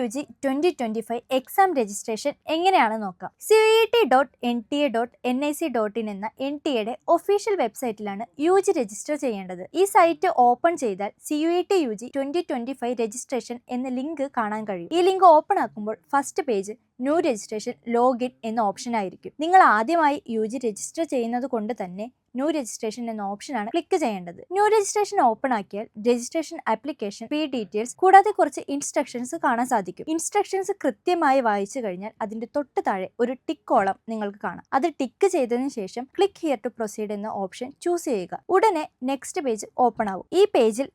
UG 2025 exam registration എങ്ങനെയാണെന്ന് നോക്കാം. CUET.NTA.nic.in എന്ന NTA ഒഫീഷ്യൽ വെബ്സൈറ്റിലാണ് UG രജിസ്റ്റർ ചെയ്യേണ്ടത്. ഈ സൈറ്റ് ഓപ്പൺ ചെയ്താൽ CUET UG 2025 രജിസ്ട്രേഷൻ എന്ന ലിങ്ക് കാണാൻ കഴിയും. ഈ ലിങ്ക് ഓപ്പൺ ആക്കുമ്പോൾ first page new registration login എന്ന ഓപ്ഷൻ ആയിരിക്കും. നിങ്ങൾ ആദ്യമായി UG രജിസ്റ്റർ ചെയ്യുന്നത് കൊണ്ട് തന്നെ ന്യൂ രജിസ്ട്രേഷൻ എന്ന ഓപ്ഷനാണ് ക്ലിക്ക് ചെയ്യേണ്ടത്. ന്യൂ രജിസ്ട്രേഷൻ ഓപ്പൺ ആക്കിയാൽ രജിസ്ട്രേഷൻ ആപ്ലിക്കേഷൻ ഫീ ഡീറ്റെയിൽസ് കൂടാതെ കുറച്ച് ഇൻസ്ട്രക്ഷൻസ് കാണാൻ സാധിക്കും. ഇൻസ്ട്രക്ഷൻസ് കൃത്യമായി വായിച്ചു കഴിഞ്ഞാൽ അതിന്റെ തൊട്ട് താഴെ ഒരു ടിക്ക് കോളം നിങ്ങൾക്ക് കാണാം. അത് ടിക്ക് ചെയ്തതിനു ശേഷം ക്ലിക്ക് ഹിയർ ടു പ്രൊസീഡ് എന്ന ഓപ്ഷൻ ചൂസ് ചെയ്യുക. ഉടനെ നെക്സ്റ്റ് പേജ് ഓപ്പൺ ആവും. ഈ പേജിൽ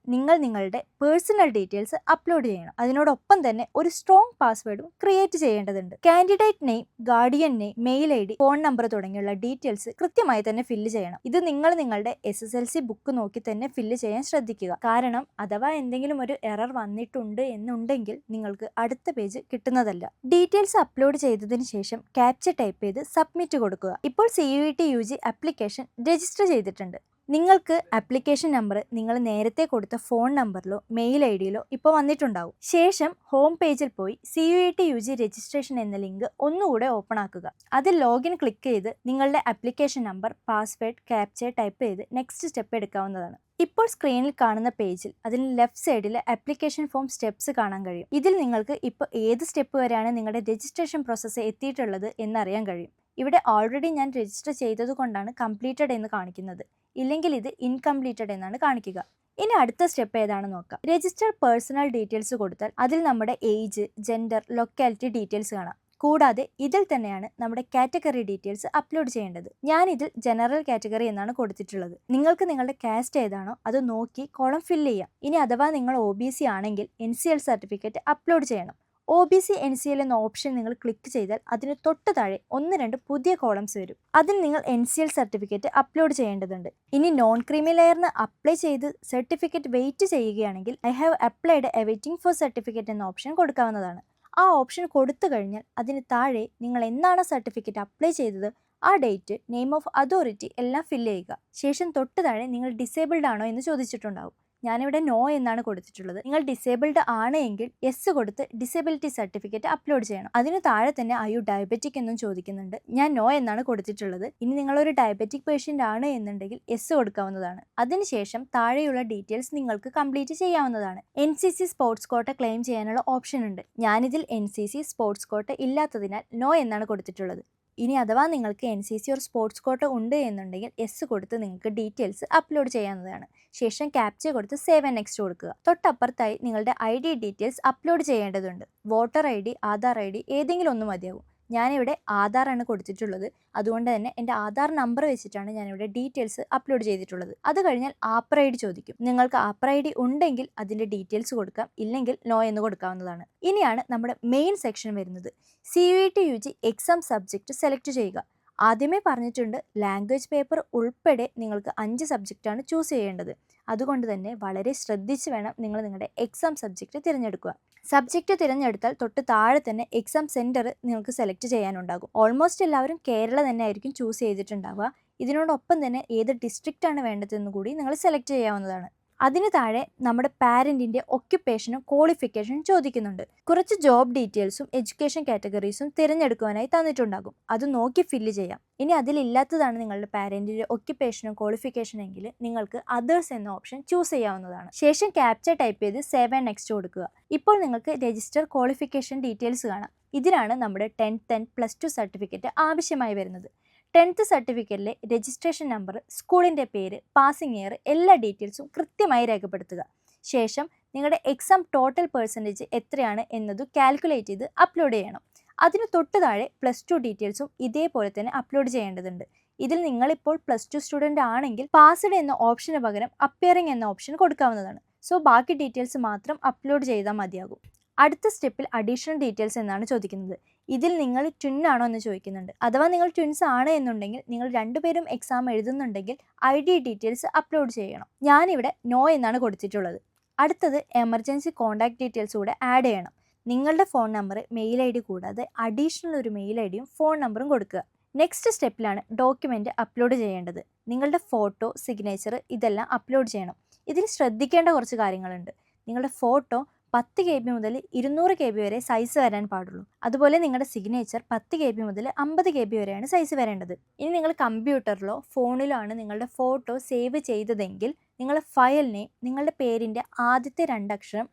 നിങ്ങളുടെ പേഴ്സണൽ ഡീറ്റെയിൽസ് അപ്ലോഡ് ചെയ്യണം. അതിനോടൊപ്പം തന്നെ ഒരു സ്ട്രോങ് പാസ്വേഡും ക്രിയേറ്റ് ചെയ്യേണ്ടതുണ്ട്. Candidate name, guardian name, mail ID, phone number തുടങ്ങിയുള്ള ഡീറ്റെയിൽസ് കൃത്യമായി തന്നെ ഫില്ല് ചെയ്യണം. ഇത് നിങ്ങളുടെ SSLC ബുക്ക് നോക്കി തന്നെ ഫില്ല് ചെയ്യാൻ ശ്രദ്ധിക്കുക. കാരണം അഥവാ എന്തെങ്കിലും ഒരു എറർ വന്നിട്ടുണ്ട് എന്നുണ്ടെങ്കിൽ നിങ്ങൾക്ക് അടുത്ത പേജ് കിട്ടുന്നതല്ല. ഡീറ്റെയിൽസ് അപ്ലോഡ് ചെയ്തതിനു ശേഷം ക്യാപ്ച ടൈപ്പ് ചെയ്ത് സബ്മിറ്റ് കൊടുക്കുക. ഇപ്പോൾ CUET UG ആപ്ലിക്കേഷൻ രജിസ്റ്റർ ചെയ്തിട്ടുണ്ട്. നിങ്ങൾക്ക് ആപ്ലിക്കേഷൻ നമ്പർ നിങ്ങൾ നേരത്തെ കൊടുത്ത ഫോൺ നമ്പറിലോ മെയിൽ IDയിലോ ഇപ്പോൾ വന്നിട്ടുണ്ടാവും. ശേഷം ഹോം പേജിൽ പോയി CUET UG രജിസ്ട്രേഷൻ എന്ന ലിങ്ക് ഒന്നുകൂടെ ഓപ്പൺ ആക്കുക. അതിൽ ലോഗിൻ ക്ലിക്ക് ചെയ്ത് നിങ്ങളുടെ application number, password, captcha type ചെയ്ത് നെക്സ്റ്റ് സ്റ്റെപ്പ് എടുക്കാവുന്നതാണ്. ഇപ്പോൾ സ്ക്രീനിൽ കാണുന്ന പേജിൽ അതിന് ലെഫ്റ്റ് സൈഡിൽ ആപ്ലിക്കേഷൻ ഫോം സ്റ്റെപ്സ് കാണാൻ കഴിയും. ഇതിൽ നിങ്ങൾക്ക് ഇപ്പോൾ ഏത് സ്റ്റെപ്പ് വരെയാണ് നിങ്ങളുടെ രജിസ്ട്രേഷൻ പ്രോസസ്സ് എത്തിയിട്ടുള്ളത് എന്നറിയാൻ കഴിയും. ഇവിടെ ഓൾറെഡി ഞാൻ രജിസ്റ്റർ ചെയ്തത് കൊണ്ടാണ് കംപ്ലീറ്റഡ് എന്ന് കാണിക്കുന്നത്. ഇല്ലെങ്കിൽ ഇത് ഇൻകംപ്ലീറ്റഡ് എന്നാണ് കാണിക്കുക. ഇനി അടുത്ത സ്റ്റെപ്പ് ഏതാണെന്ന് നോക്കാം. രജിസ്റ്റർ പേഴ്സണൽ ഡീറ്റെയിൽസ് കൊടുത്താൽ അതിൽ നമ്മുടെ ഏജ്, ജെൻഡർ, ലൊക്കാലിറ്റി ഡീറ്റെയിൽസ് കാണാം. കൂടാതെ ഇതിൽ തന്നെയാണ് നമ്മുടെ കാറ്റഗറി ഡീറ്റെയിൽസ് അപ്ലോഡ് ചെയ്യേണ്ടത്. ഞാൻ ഇതിൽ ജനറൽ കാറ്റഗറി എന്നാണ് കൊടുത്തിട്ടുള്ളത്. നിങ്ങൾക്ക് നിങ്ങളുടെ കാസ്റ്റ് ഏതാണോ അത് നോക്കി കോളം ഫില്ല് ചെയ്യാം. ഇനി അഥവാ നിങ്ങൾ OBC ആണെങ്കിൽ NCL സർട്ടിഫിക്കറ്റ് അപ്ലോഡ് ചെയ്യണം. OBC NCL എന്ന ഓപ്ഷൻ നിങ്ങൾ ക്ലിക്ക് ചെയ്താൽ അതിന് തൊട്ട് താഴെ 1-2 പുതിയ കോളംസ് വരും. അതിൽ നിങ്ങൾ NCL സർട്ടിഫിക്കറ്റ് അപ്ലോഡ് ചെയ്യേണ്ടതുണ്ട്. ഇനി നോൺ ക്രീമി ലെയറിന് അപ്ലൈ ചെയ്ത് സർട്ടിഫിക്കറ്റ് വെയിറ്റ് ചെയ്യുകയാണെങ്കിൽ I have applied awaiting for certificate എന്ന ഓപ്ഷൻ കൊടുക്കാവുന്നതാണ്. ആ ഓപ്ഷൻ കൊടുത്തു കഴിഞ്ഞാൽ അതിന് താഴെ നിങ്ങൾ എന്നാണ് സർട്ടിഫിക്കറ്റ് അപ്ലൈ ചെയ്തത്, ആ ഡേറ്റ്, നെയിം ഓഫ് അതോറിറ്റി എല്ലാം ഫില്ല് ചെയ്യുക. ശേഷം തൊട്ട് താഴെ നിങ്ങൾ ഡിസേബിൾഡ് ആണോ എന്ന് ചോദിച്ചിട്ടുണ്ടാവും. ഞാനിവിടെ നോ എന്നാണ് കൊടുത്തിട്ടുള്ളത്. നിങ്ങൾ ഡിസേബിൾഡ് ആണ് എങ്കിൽ യെസ് കൊടുത്ത് ഡിസേബിലിറ്റി സർട്ടിഫിക്കറ്റ് അപ്ലോഡ് ചെയ്യണം. അതിന് താഴെ തന്നെ ആർ യു ഡയബറ്റിക് എന്നും ചോദിക്കുന്നുണ്ട്. ഞാൻ നോ എന്നാണ് കൊടുത്തിട്ടുള്ളത്. ഇനി നിങ്ങളൊരു ഡയബറ്റിക് പേഷ്യൻ്റ് ആണ് എന്നുണ്ടെങ്കിൽ യെസ് കൊടുക്കാവുന്നതാണ്. അതിനുശേഷം താഴെയുള്ള ഡീറ്റെയിൽസ് നിങ്ങൾക്ക് കംപ്ലീറ്റ് ചെയ്യാവുന്നതാണ്. NCC സ്പോർട്സ് കോട്ട ക്ലെയിം ചെയ്യാനുള്ള ഓപ്ഷൻ ഉണ്ട്. ഞാനിതിൽ NCC സ്പോർട്സ് കോട്ട ഇല്ലാത്തതിനാൽ നോ എന്നാണ് കൊടുത്തിട്ടുള്ളത്. ഇനി അഥവാ നിങ്ങൾക്ക് NCC ഒരു സ്പോർട്സ് കോട്ട ഉണ്ട് എന്നുണ്ടെങ്കിൽ യെസ് കൊടുത്ത് നിങ്ങൾക്ക് ഡീറ്റെയിൽസ് അപ്ലോഡ് ചെയ്യാവുന്നതാണ്. ശേഷം ക്യാപ്ച കൊടുത്ത് സേവ് ആൻഡ് നെക്സ്റ്റ് കൊടുക്കുക. തൊട്ടപ്പുറത്തായി നിങ്ങളുടെ ID ഡീറ്റെയിൽസ് അപ്ലോഡ് ചെയ്യേണ്ടതുണ്ട്. വോട്ടർ ID, ആധാർ ID ഏതെങ്കിലും ഒന്ന് മതിയാവും. ഞാനിവിടെ ആധാറാണ് കൊടുത്തിട്ടുള്ളത്. അതുകൊണ്ട് തന്നെ എൻ്റെ ആധാർ നമ്പർ വെച്ചിട്ടാണ് ഞാനിവിടെ ഡീറ്റെയിൽസ് അപ്ലോഡ് ചെയ്തിട്ടുള്ളത്. അത് കഴിഞ്ഞാൽ ആപ്പർ ID ചോദിക്കും. നിങ്ങൾക്ക് ആപ്പർ ID ഉണ്ടെങ്കിൽ അതിൻ്റെ ഡീറ്റെയിൽസ് കൊടുക്കാം, ഇല്ലെങ്കിൽ നോ എന്ന് കൊടുക്കാവുന്നതാണ്. ഇനിയാണ് നമ്മുടെ മെയിൻ സെക്ഷൻ വരുന്നത്. CUET UG exam subject select ചെയ്യുക. ആദ്യമേ പറഞ്ഞിട്ടുണ്ട്, ലാംഗ്വേജ് പേപ്പർ ഉൾപ്പെടെ നിങ്ങൾക്ക് 5 സബ്ജക്റ്റാണ് ചൂസ് ചെയ്യേണ്ടത്. അതുകൊണ്ട് തന്നെ വളരെ ശ്രദ്ധിച്ച് വേണം നിങ്ങൾ നിങ്ങളുടെ എക്സാം സബ്ജക്റ്റ് തിരഞ്ഞെടുക്കുക. സബ്ജക്റ്റ് തിരഞ്ഞെടുത്താൽ തൊട്ട് താഴെ തന്നെ എക്സാം സെൻറ്റർ നിങ്ങൾക്ക് സെലക്ട് ചെയ്യാനുണ്ടാകും. ഓൾമോസ്റ്റ് എല്ലാവരും കേരള തന്നെ ആയിരിക്കും ചൂസ് ചെയ്തിട്ടുണ്ടാവുക. ഇതിനോടൊപ്പം തന്നെ ഏത് ഡിസ്ട്രിക്റ്റ് ആണ് വേണ്ടതെന്ന് കൂടി നിങ്ങൾ സെലക്ട് ചെയ്യാവുന്നതാണ്. അതിന് താഴെ നമ്മുടെ പാരൻറ്റിൻ്റെ ഒക്യുപ്പേഷനും ക്വാളിഫിക്കേഷനും ചോദിക്കുന്നുണ്ട്. കുറച്ച് ജോബ് ഡീറ്റെയിൽസും എഡ്യൂക്കേഷൻ കാറ്റഗറീസും തിരഞ്ഞെടുക്കുവാനായി തന്നിട്ടുണ്ടാകും. അത് നോക്കി ഫില്ല് ചെയ്യാം. ഇനി അതിലില്ലാത്തതാണ് നിങ്ങളുടെ പാരൻറ്റിൻ്റെ ഒക്യുപ്പേഷനും ക്വാളിഫിക്കേഷനും എങ്കിൽ നിങ്ങൾക്ക് അതേഴ്സ് എന്ന ഓപ്ഷൻ ചൂസ് ചെയ്യാവുന്നതാണ്. ശേഷം ക്യാപ്ച ടൈപ്പ് ചെയ്ത് സേവ് ആൻഡ് നെക്സ്റ്റ് കൊടുക്കുക. ഇപ്പോൾ നിങ്ങൾക്ക് രജിസ്റ്റർ ക്വാളിഫിക്കേഷൻ ഡീറ്റെയിൽസ് കാണാം. ഇതിലാണ് നമ്മുടെ 10th ആൻഡ് +2 സർട്ടിഫിക്കറ്റ് ആവശ്യമായി വരുന്നത്. 10th സർട്ടിഫിക്കറ്റിലെ രജിസ്ട്രേഷൻ നമ്പർ, സ്കൂളിൻ്റെ പേര്, പാസിംഗ് ഇയർ എല്ലാ ഡീറ്റെയിൽസും കൃത്യമായി രേഖപ്പെടുത്തുക. ശേഷം നിങ്ങളുടെ എക്സാം ടോട്ടൽ പെർസെൻറ്റേജ് എത്രയാണ് എന്നത് കാൽക്കുലേറ്റ് ചെയ്ത് അപ്ലോഡ് ചെയ്യണം. അതിന് തൊട്ട് താഴെ +2 ഡീറ്റെയിൽസും ഇതേപോലെ തന്നെ അപ്ലോഡ് ചെയ്യേണ്ടതുണ്ട്. ഇതിൽ നിങ്ങളിപ്പോൾ +2 സ്റ്റുഡൻ്റ് ആണെങ്കിൽ പാസ്ഡ് എന്ന ഓപ്ഷന് പകരം അപ്പിയറിംഗ് എന്ന ഓപ്ഷൻ കൊടുക്കാവുന്നതാണ്. സോ ബാക്കി ഡീറ്റെയിൽസ് മാത്രം അപ്ലോഡ് ചെയ്താൽ മതിയാകും. അടുത്ത സ്റ്റെപ്പിൽ അഡീഷണൽ ഡീറ്റെയിൽസ് എന്നാണ് ചോദിക്കുന്നത്. ഇതിൽ നിങ്ങൾ ട്വിൻ ആണോ എന്ന് ചോദിക്കുന്നുണ്ട്. അഥവാ നിങ്ങൾ ട്വിൻസ് ആണ് എന്നുണ്ടെങ്കിൽ നിങ്ങൾ രണ്ടുപേരും എക്സാം എഴുതുന്നുണ്ടെങ്കിൽ ID ഡീറ്റെയിൽസ് അപ്ലോഡ് ചെയ്യണം. ഞാനിവിടെ നോ എന്നാണ് കൊടുത്തിട്ടുള്ളത്. അടുത്തത് എമർജൻസി കോൺടാക്ട് ഡീറ്റെയിൽസ് കൂടെ ആഡ് ചെയ്യണം. നിങ്ങളുടെ ഫോൺ നമ്പർ, മെയിൽ ID കൂടാതെ അഡീഷണൽ ഒരു മെയിൽ IDയും ഫോൺ നമ്പറും കൊടുക്കുക. നെക്സ്റ്റ് സ്റ്റെപ്പിലാണ് ഡോക്യുമെൻ്റ് അപ്ലോഡ് ചെയ്യേണ്ടത്. നിങ്ങളുടെ ഫോട്ടോ, സിഗ്നേച്ചർ ഇതെല്ലാം അപ്ലോഡ് ചെയ്യണം. ഇതിൽ ശ്രദ്ധിക്കേണ്ട കുറച്ച് കാര്യങ്ങളുണ്ട്. നിങ്ങളുടെ ഫോട്ടോ 10 KB മുതൽ 200 KB വരെ സൈസ് വരാൻ പാടുള്ളൂ. അതുപോലെ നിങ്ങളുടെ സിഗ്നേച്ചർ 10 KB മുതൽ 50 KB വരെയാണ് സൈസ് വരേണ്ടത്. ഇനി നിങ്ങൾ കമ്പ്യൂട്ടറിലോ ഫോണിലോ ആണ് നിങ്ങളുടെ ഫോട്ടോ സേവ് ചെയ്തതെങ്കിൽ നിങ്ങളുടെ ഫയൽ നെയിം നിങ്ങളുടെ പേരിൻ്റെ ആദ്യത്തെ 2 അക്ഷരം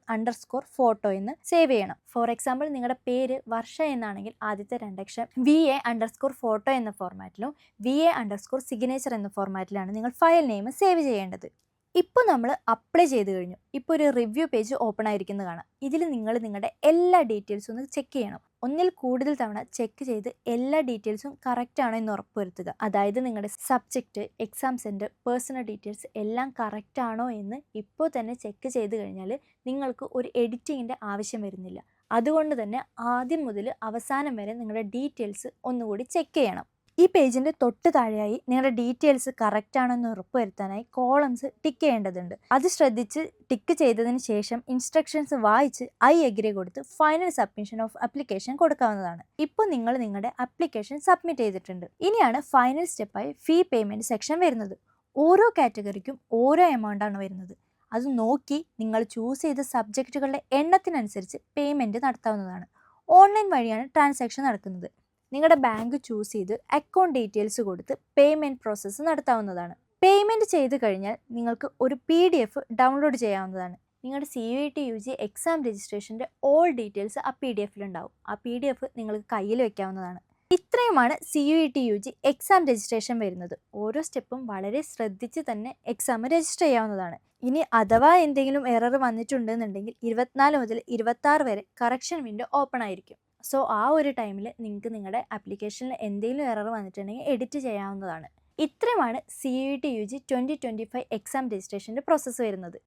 _ഫോട്ടോ എന്ന് സേവ് ചെയ്യണം. ഫോർ എക്സാമ്പിൾ നിങ്ങളുടെ പേര് വർഷ എന്നാണെങ്കിൽ ആദ്യത്തെ 2 അക്ഷരം VA_ഫോട്ടോ എന്ന ഫോർമാറ്റിലും VA_സിഗ്നേച്ചർ എന്ന ഫോർമാറ്റിലാണ് നിങ്ങൾ ഫയൽ നെയിം സേവ് ചെയ്യേണ്ടത്. ഇപ്പോൾ നമ്മൾ അപ്ലൈ ചെയ്ത് കഴിഞ്ഞു. ഇപ്പോൾ ഒരു റിവ്യൂ പേജ് ഓപ്പൺ ആയിരിക്കുന്നത് കാണാം. ഇതിൽ നിങ്ങൾ നിങ്ങളുടെ എല്ലാ ഡീറ്റെയിൽസും ഒന്ന് ചെക്ക് ചെയ്യണം. ഒന്നിൽ കൂടുതൽ തവണ ചെക്ക് ചെയ്ത് എല്ലാ ഡീറ്റെയിൽസും കറക്റ്റ് ആണോ എന്ന് ഉറപ്പുവരുത്തുക. അതായത് നിങ്ങളുടെ subject, exam centre, personal details എല്ലാം കറക്റ്റ് ആണോ എന്ന് ഇപ്പോൾ തന്നെ ചെക്ക് ചെയ്ത് കഴിഞ്ഞാൽ നിങ്ങൾക്ക് ഒരു എഡിറ്റിങ്ങിൻ്റെ ആവശ്യം വരുന്നില്ല. അതുകൊണ്ട് തന്നെ ആദ്യം മുതൽ അവസാനം വരെ നിങ്ങളുടെ ഡീറ്റെയിൽസ് ഒന്നുകൂടി ചെക്ക് ചെയ്യണം. ഈ പേജിൻ്റെ തൊട്ട് താഴെയായി നിങ്ങളുടെ ഡീറ്റെയിൽസ് കറക്റ്റ് ആണെന്ന് ഉറപ്പുവരുത്താനായി കോളംസ് ടിക്ക് ചെയ്യേണ്ടതുണ്ട്. അത് ശ്രദ്ധിച്ച് ടിക്ക് ചെയ്തതിന് ശേഷം ഇൻസ്ട്രക്ഷൻസ് വായിച്ച് ഐ എഗ്രി കൊടുത്ത് ഫൈനൽ സബ്മിഷൻ ഓഫ് ആപ്ലിക്കേഷൻ കൊടുക്കാവുന്നതാണ്. ഇപ്പോൾ നിങ്ങൾ നിങ്ങളുടെ ആപ്ലിക്കേഷൻ സബ്മിറ്റ് ചെയ്തിട്ടുണ്ട്. ഇനിയാണ് ഫൈനൽ സ്റ്റെപ്പായി ഫീ പേയ്മെൻറ്റ് സെക്ഷൻ വരുന്നത്. ഓരോ കാറ്റഗറിക്കും ഓരോ എമൗണ്ട് ആണ് വരുന്നത്. അത് നോക്കി നിങ്ങൾ ചൂസ് ചെയ്ത സബ്ജക്റ്റുകളുടെ എണ്ണത്തിനനുസരിച്ച് പേയ്മെൻറ്റ് നടത്താവുന്നതാണ്. ഓൺലൈൻ വഴിയാണ് ട്രാൻസാക്ഷൻ നടക്കുന്നത്. നിങ്ങളുടെ ബാങ്ക് ചൂസ് ചെയ്ത് അക്കൗണ്ട് ഡീറ്റെയിൽസ് കൊടുത്ത് പേയ്മെൻറ്റ് പ്രോസസ്സ് നടത്താവുന്നതാണ്. പേയ്മെൻറ്റ് ചെയ്ത് കഴിഞ്ഞാൽ നിങ്ങൾക്ക് ഒരു PDF ഡൗൺലോഡ് ചെയ്യാവുന്നതാണ്. നിങ്ങളുടെ CUET UG എക്സാം രജിസ്ട്രേഷൻ്റെ ഓൾ ഡീറ്റെയിൽസ് ആ PDF-ലുണ്ടാവും. ആ PDF നിങ്ങൾക്ക് കയ്യിൽ വയ്ക്കാവുന്നതാണ്. ഇത്രയുമാണ് CUET UG എക്സാം രജിസ്ട്രേഷൻ വരുന്നത്. ഓരോ സ്റ്റെപ്പും വളരെ ശ്രദ്ധിച്ച് തന്നെ എക്സാം രജിസ്റ്റർ ചെയ്യാവുന്നതാണ്. ഇനി അഥവാ എന്തെങ്കിലും എറർ വന്നിട്ടുണ്ടെന്നുണ്ടെങ്കിൽ 24 മുതൽ 26 വരെ കറക്ഷൻ വിൻഡോ ഓപ്പൺ ആയിരിക്കും. സോ ആ ഒരു ടൈമിൽ നിങ്ങൾക്ക് നിങ്ങളുടെ ആപ്ലിക്കേഷനിൽ എന്തെങ്കിലും എറർ വന്നിട്ടുണ്ടെങ്കിൽ എഡിറ്റ് ചെയ്യാവുന്നതാണ്. ഇത്രയുമാണ് CUET UG 2025 എക്സാം രജിസ്ട്രേഷൻ്റെ പ്രോസസ്സ് വരുന്നത്.